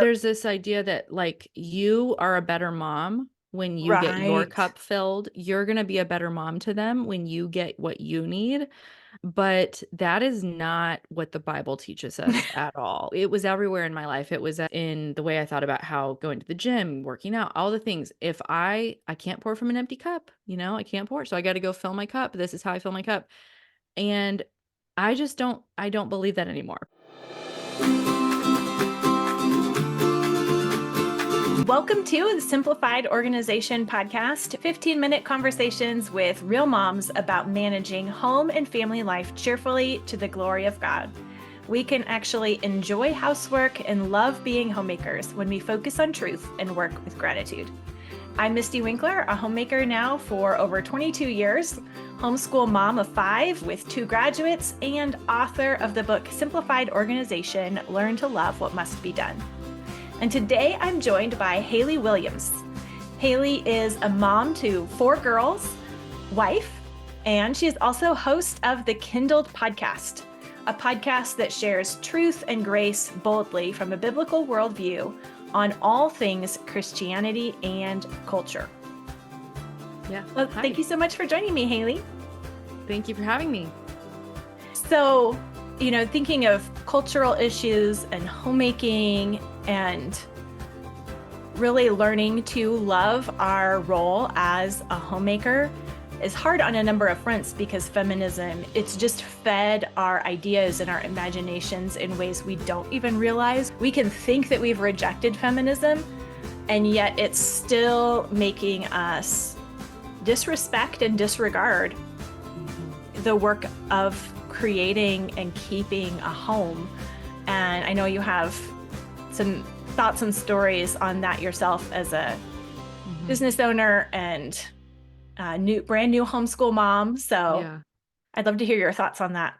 There's this idea that like you are a better mom when you get your Right. cup filled. You're going to be a better mom to them when you get what you need. But that is not what the Bible teaches us at all. It was everywhere in my life. It was in the way I thought about how going to the gym, working out, all the things. If I can't pour from an empty cup, I can't pour. So I got to go fill my cup. This is how I fill my cup. And I don't believe that anymore. Welcome to the Simplified Organization podcast, 15-minute conversations with real moms about managing home and family life cheerfully to the glory of God. We can actually enjoy housework and love being homemakers when we focus on truth and work with gratitude. I'm Mystie Winckler, a homemaker now for over 22 years, homeschool mom of 5 with 2 graduates, and author of the book Simplified Organization, Learn to Love What Must Be Done. And today I'm joined by Haley Williams. Haley is a mom to 4 girls, wife, and she is also host of the Kindled podcast, a podcast that shares truth and grace boldly from a biblical worldview on all things Christianity and culture. Yeah. Well, Hi. thank you so much for joining me, Haley. Thank you for having me. So, thinking of cultural issues and homemaking and really learning to love our role as a homemaker is hard on a number of fronts because feminism, it's just fed our ideas and our imaginations in ways we don't even realize. We can think that we've rejected feminism, and yet it's still making us disrespect and disregard the work of creating and keeping a home. And I know you have some thoughts and stories on that yourself as a business owner and brand new homeschool mom. So Yeah. I'd love to hear your thoughts on that.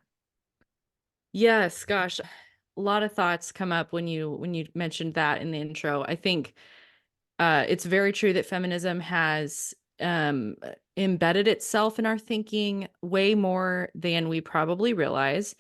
Yes, gosh. A lot of thoughts come up when you mentioned that in the intro. I think it's very true that feminism has embedded itself in our thinking way more than we probably realize.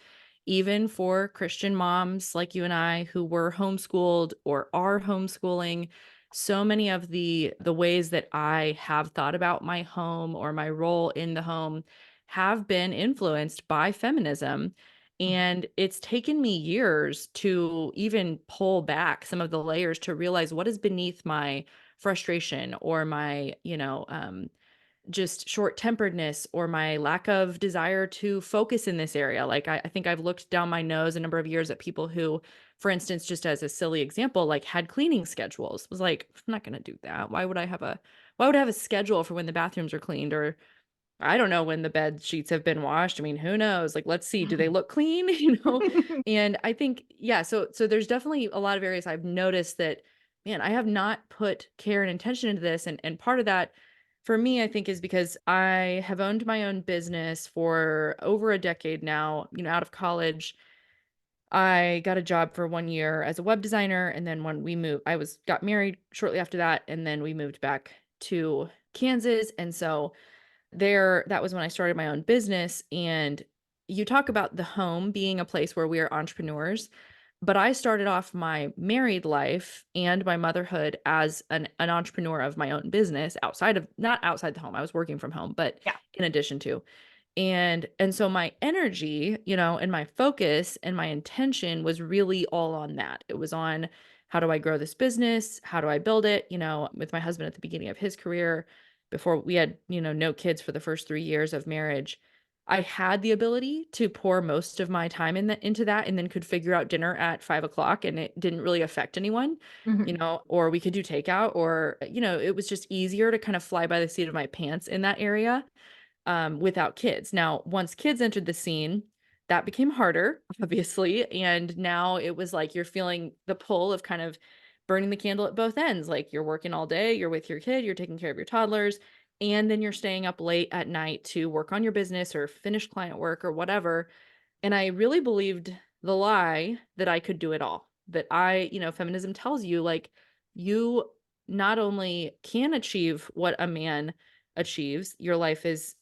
Even for Christian moms like you and I who were homeschooled or are homeschooling, so many of the ways that I have thought about my home or my role in the home have been influenced by feminism. And it's taken me years to even pull back some of the layers to realize what is beneath my frustration or my, just short-temperedness or my lack of desire to focus in this area. Like I think I've looked down my nose a number of years at people who, for instance, just as a silly example, like had cleaning schedules. Was like, I'm not going to do that. Why would I have a schedule for when the bathrooms are cleaned, or I don't know when the bed sheets have been washed. I mean, who knows? Like, let's see, do they look clean? And I think, yeah, so there's definitely a lot of areas I've noticed that, man, I have not put care and intention into this. And part of that for me, I think, is because I have owned my own business for over a decade now, out of college. I got a job for 1 year as a web designer. And then when we moved, got married shortly after that. And then we moved back to Kansas. And so that was when I started my own business. And you talk about the home being a place where we are entrepreneurs, but I started off my married life and my motherhood as an entrepreneur of my own business not outside the home. I was working from home, but Yeah. in addition to. And so my energy, and my focus and my intention was really all on that. It was on, how do I grow this business? How do I build it? With my husband at the beginning of his career, before we had, no kids for the first 3 years of marriage, I had the ability to pour most of my time into that, and then could figure out dinner at 5 o'clock, and it didn't really affect anyone, Mhm. or we could do takeout, or, it was just easier to kind of fly by the seat of my pants in that area, without kids. Now, once kids entered the scene, that became harder, obviously. And now it was like you're feeling the pull of kind of burning the candle at both ends. Like you're working all day, you're with your kid, you're taking care of your toddlers, and then you're staying up late at night to work on your business or finish client work or whatever. And I really believed the lie that I could do it all. That feminism tells you, like, you not only can achieve what a man achieves, your life is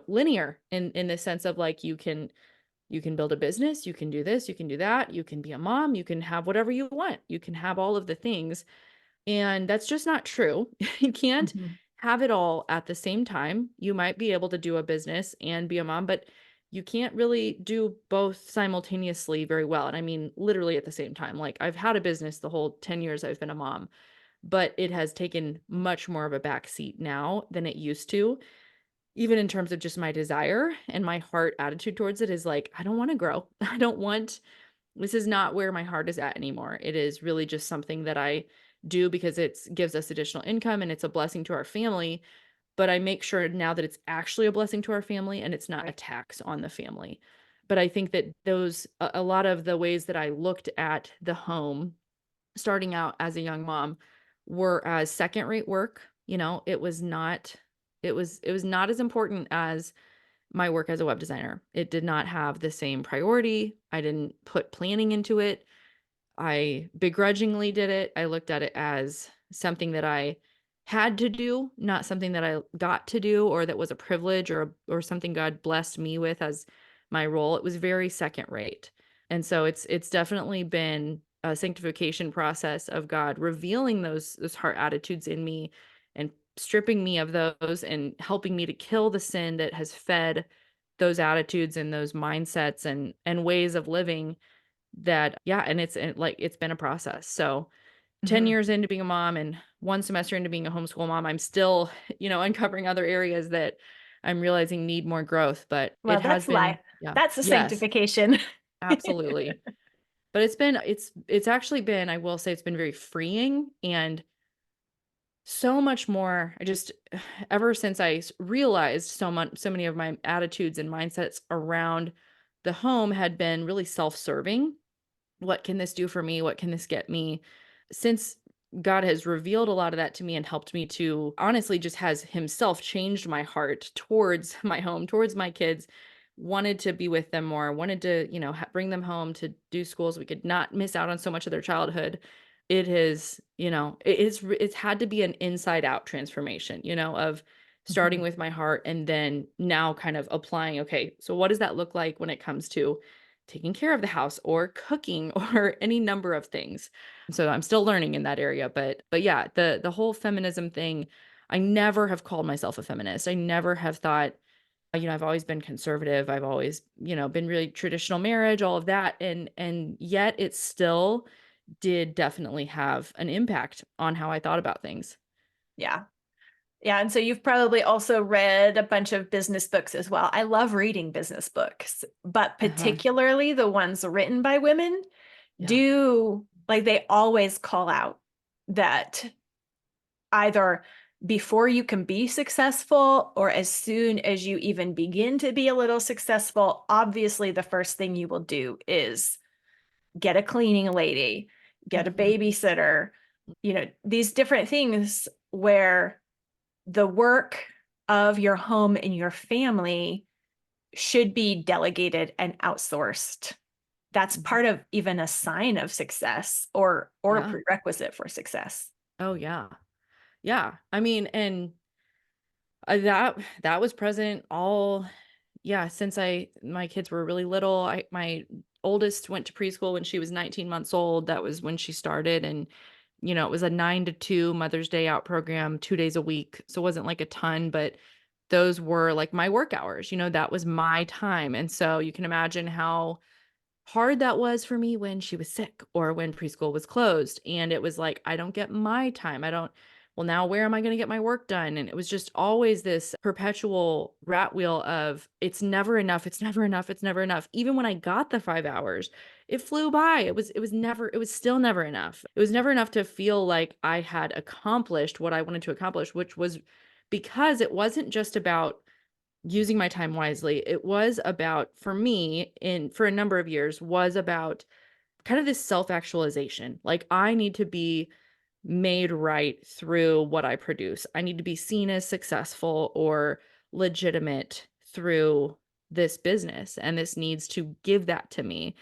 linear in the sense of like you can You can build a business, you can do this, you can do that, you can be a mom, you can have whatever you want. You can have all of the things. And that's just not true. You can't Mhm. have it all at the same time. You might be able to do a business and be a mom, but you can't really do both simultaneously very well. And I mean, literally at the same time. Like I've had a business the whole 10 years I've been a mom, but it has taken much more of a back seat now than it used to. Even in terms of just my desire and my heart attitude towards it is like, I don't want to grow. I don't want this is not where my heart is at anymore. It is really just something that I do because it gives us additional income and it's a blessing to our family. But I make sure now that it's actually a blessing to our family and it's not a Right. tax on the family. But I think that a lot of the ways that I looked at the home starting out as a young mom were as second rate work. It was not as important as my work as a web designer. It did not have the same priority. I didn't put planning into it. I begrudgingly did it. I looked at it as something that I had to do, not something that I got to do or that was a privilege or something God blessed me with as my role. It was very second rate. And so it's definitely been a sanctification process of God revealing those heart attitudes in me and stripping me of those and helping me to kill the sin that has fed those attitudes and those mindsets and ways of living that yeah, and it's been a process. So 10 Mhm. years into being a mom and 1 semester into being a homeschool mom, I'm still, uncovering other areas that I'm realizing need more growth, but it Well, has that's been life. yeah. That's a Yes, sanctification. absolutely. But it's actually been, I will say it's been very freeing and so much more. I just ever since realized so many of my attitudes and mindsets around the home had been really self-serving. What can this do for me? What can this get me? Since God has revealed a lot of that to me and helped me to honestly just has himself changed my heart towards my home, towards my kids, wanted to be with them more, wanted to, bring them home to do schools. We could not miss out on so much of their childhood. It is, it's had to be an inside out transformation, of starting Mhm. with my heart and then now kind of applying, okay, so what does that look like when it comes to taking care of the house or cooking or any number of things. So I'm still learning in that area, but yeah, the whole feminism thing, I never have called myself a feminist. I never have thought, I've always been conservative. I've always, been really traditional marriage, all of that and yet it still did definitely have an impact on how I thought about things. Yeah. Yeah. And so you've probably also read a bunch of business books as well. I love reading business books, but Uh-huh. particularly the ones written by women Yeah. do like they always call out that either before you can be successful or as soon as you even begin to be a little successful, obviously the first thing you will do is get a cleaning lady, get a Mhm. babysitter, these different things where the work of your home and your family should be delegated and outsourced. That's Mhm. part of even a sign of success or a Yeah. prerequisite for success. Oh yeah. Yeah. I mean, and that was present all yeah, since my kids were really little. My oldest went to preschool when she was 19 months old. That was when she started and it was a 9 to 2 Mother's Day out program 2 days a week. So it wasn't like a ton, but those were like my work hours. That was my time. And so you can imagine how hard that was for me when she was sick or when preschool was closed. And it was like, I don't get my time. I don't, well, now where am I going to get my work done? And it was just always this perpetual rat wheel of it's never enough. It's never enough. It's never enough. Even when I got the 5 hours, it flew by. It was still never enough. It was never enough to feel like I had accomplished what I wanted to accomplish, which was because it wasn't just about using my time wisely. It was about, for me, for a number of years, was about kind of this self-actualization. Like I need to be made right through what I produce. I need to be seen as successful or legitimate through this business, and this needs to give that to me.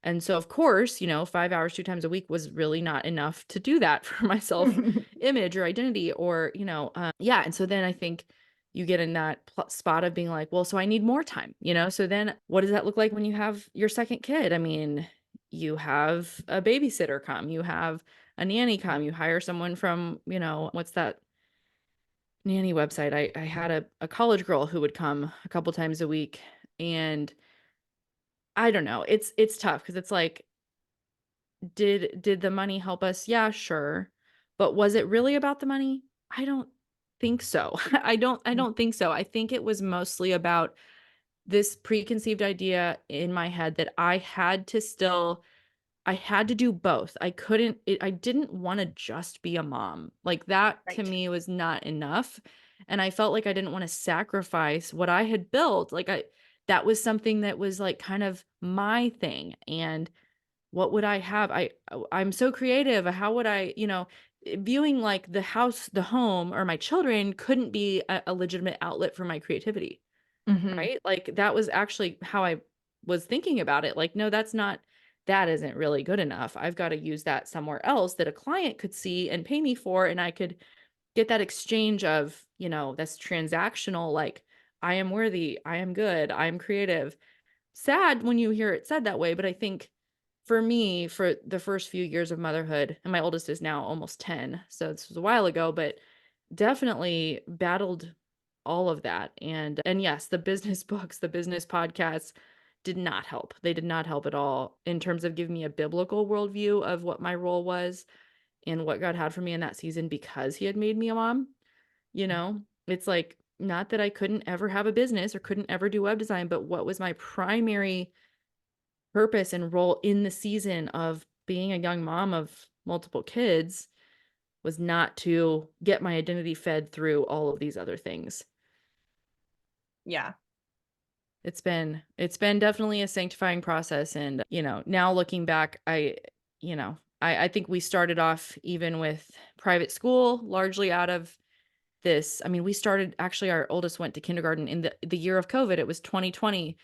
And so, of course, 5 hours, 2 times a week was really not enough to do that for my self image or identity or, yeah. And so then I think you get in that spot of being like, well, so I need more time, So then what does that look like when you have your second kid? I mean, you have a babysitter come, you have a nanny come, you hire someone from, what's that nanny website? I had a college girl who would come a couple times a week, and I don't know. It's tough because it's like, did the money help us? Yeah, sure. But was it really about the money? I don't think so. I don't think so. I think it was mostly about this preconceived idea in my head that I had to do both. I didn't want to just be a mom. Like that to Right. me was not enough. And I felt like I didn't want to sacrifice what I had built. That was something that was like kind of my thing. And what would I have? I'm so creative. How would I, viewing like the house, the home, or my children couldn't be a legitimate outlet for my creativity, Hmm. right? Like that was actually how I was thinking about it. Like, no, that isn't really good enough. I've got to use that somewhere else that a client could see and pay me for, and I could get that exchange of, that's transactional. Like, I am worthy, I am good, I am creative. Sad when you hear it said that way, but I think for me, for the first few years of motherhood, and my oldest is now almost 10, so this was a while ago, but definitely battled all of that. And yes, the business books, the business podcasts did not help. They did not help at all in terms of giving me a biblical worldview of what my role was and what God had for me in that season because he had made me a mom. It's like, not that I couldn't ever have a business or couldn't ever do web design, but what was my primary purpose and role in the season of being a young mom of multiple kids was not to get my identity fed through all of these other things. Yeah. It's been definitely a sanctifying process. And, now looking back, I think we started off even with private school largely out of this. I mean, we started actually, our oldest went to kindergarten in the year of COVID. It was 2020,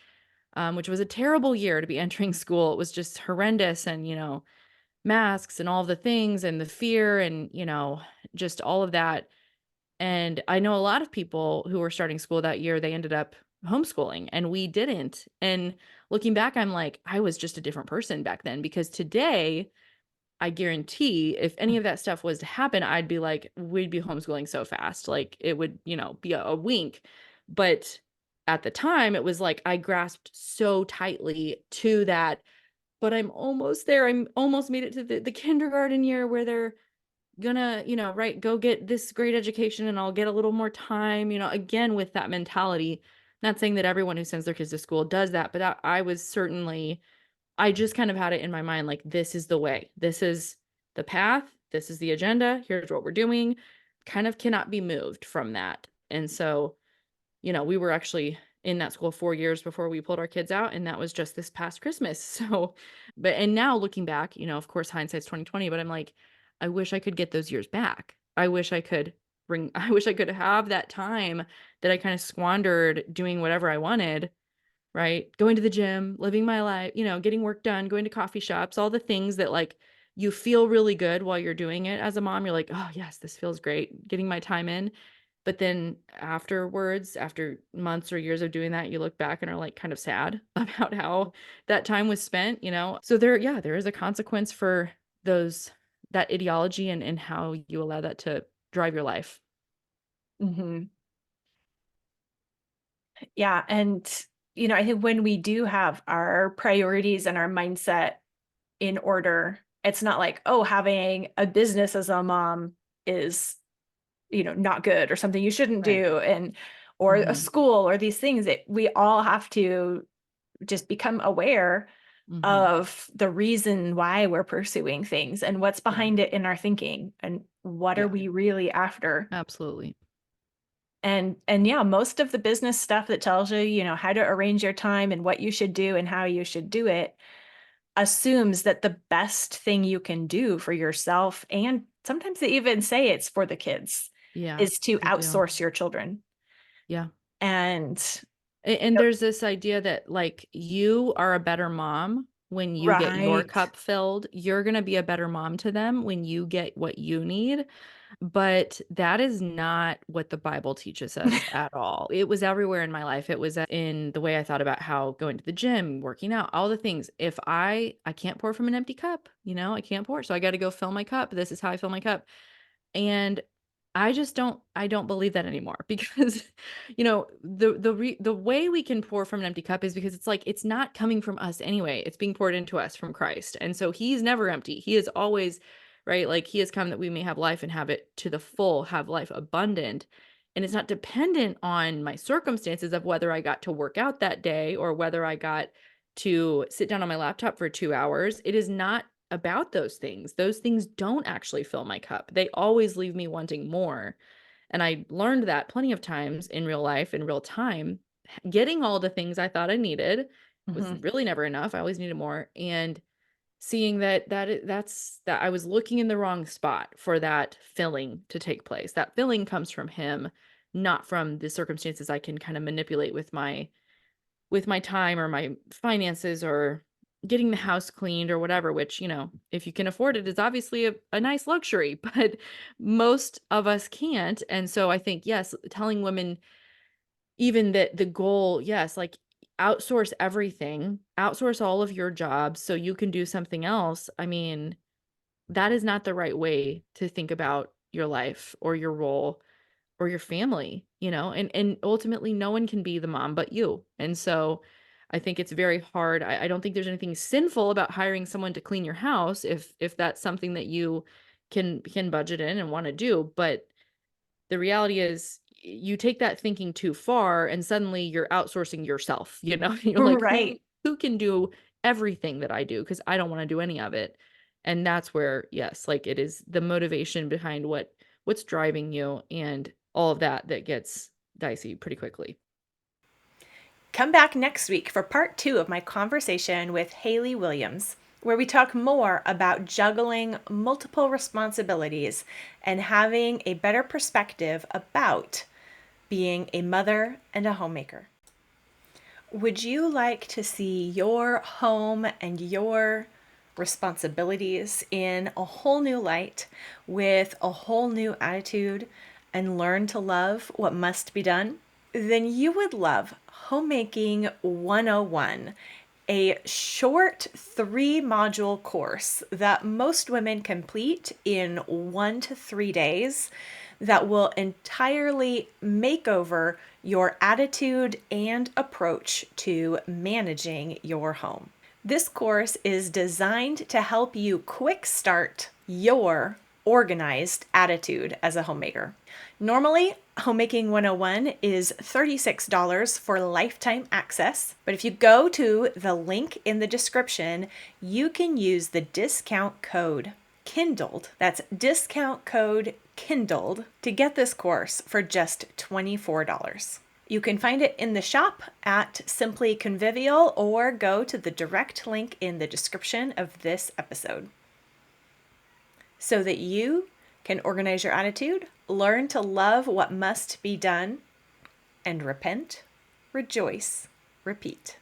which was a terrible year to be entering school. It was just horrendous. And, masks and all the things and the fear and, just all of that. And I know a lot of people who were starting school that year, they ended up homeschooling and we didn't. And looking back, I'm like, I was just a different person back then because today, I guarantee if any of that stuff was to happen, I'd be like, we'd be homeschooling so fast. Like it would, be a wink. But at the time, it was like I grasped so tightly to that, but I'm almost there. I'm almost made it to the kindergarten year where they're gonna, right, go get this great education and I'll get a little more time, again with that mentality. Not saying that everyone who sends their kids to school does that, but I was certainly, I just kind of had it in my mind like, this is the way, this is the path, this is the agenda, here's what we're doing, kind of cannot be moved from that. And so, we were actually in that school 4 years before we pulled our kids out, and that was just this past Christmas. So, and now looking back, of course, hindsight's 2020, but I'm like, I wish I could get those years back. I wish I could I wish I could have that time that I kind of squandered doing whatever I wanted, right? Going to the gym, living my life, getting work done, going to coffee shops, all the things that like you feel really good while you're doing it as a mom. You're like, oh, yes, this feels great, getting my time in. But then afterwards, after months or years of doing that, you look back and are like kind of sad about how that time was spent. So there is a consequence for that ideology and how you allow that to drive your life. Hmm. Yeah. And, I think when we do have our priorities and our mindset in order, it's not like, oh, having a business as a mom is, not good or something you shouldn't Right. do. Or a Mm-hmm. school or these things that we all have to just become aware Mm-hmm. of the reason why we're pursuing things and what's Yeah. behind it in our thinking and what are Yeah. we really after. Absolutely. And yeah, most of the business stuff that tells you, how to arrange your time and what you should do and how you should do it assumes that the best thing you can do for yourself, and sometimes they even say it's for the kids, Yeah. is to They do. outsource your children. Yeah. And And there's this idea that like you are a better mom when you get your Right. cup filled. You're going to be a better mom to them when you get what you need. But that is not what the Bible teaches us at all. It was everywhere in my life. It was in the way I thought about how going to the gym, working out, all the things. If I can't pour from an empty cup, I can't pour. So I got to go fill my cup. This is how I fill my cup. And I don't believe that anymore because the way we can pour from an empty cup is because it's like it's not coming from us anyway. It's being poured into us from Christ. And so he's never empty. He is always, right? Like he has come that we may have life and have it to the full, have life abundant. And it's not dependent on my circumstances of whether I got to work out that day or whether I got to sit down on my laptop for 2 hours. It is not about those things. Those things don't actually fill my cup. They always leave me wanting more. And I learned that plenty of times in real life, in real time. Getting all the things I thought I needed was Mhm. really never enough. I always needed more. And seeing that I was looking in the wrong spot for that filling to take place. That filling comes from him, not from the circumstances I can kind of manipulate with my time or my finances or getting the house cleaned or whatever, which, if you can afford it, is obviously a nice luxury, but most of us can't. And so I think, yes, telling women even that the goal, yes, like outsource everything, outsource all of your jobs so you can do something else. I mean, that is not the right way to think about your life or your role or your family, and ultimately no one can be the mom but you. And so I think it's very hard. I don't think there's anything sinful about hiring someone to clean your house if that's something that you can budget in and want to do. But the reality is you take that thinking too far and suddenly you're outsourcing yourself, you're like, who Right. who can do everything that I do? Because I don't want to do any of it. And that's where, yes, like it is the motivation behind what's driving you and all of that gets dicey pretty quickly. Come back next week for part 2 of my conversation with Haley Williams, where we talk more about juggling multiple responsibilities and having a better perspective about being a mother and a homemaker. Would you like to see your home and your responsibilities in a whole new light with a whole new attitude and learn to love what must be done? Then you would love Homemaking 101, a short 3-module course that most women complete in 1 to 3 days that will entirely make over your attitude and approach to managing your home. This course is designed to help you quick start your organized attitude as a homemaker. Normally, Homemaking 101 is $36 for lifetime access, but if you go to the link in the description, you can use the discount code Kindled. That's discount code Kindled to get this course for just $24. You can find it in the shop at Simply Convivial or go to the direct link in the description of this episode so that you can organize your attitude, learn to love what must be done, and repent, rejoice, repeat.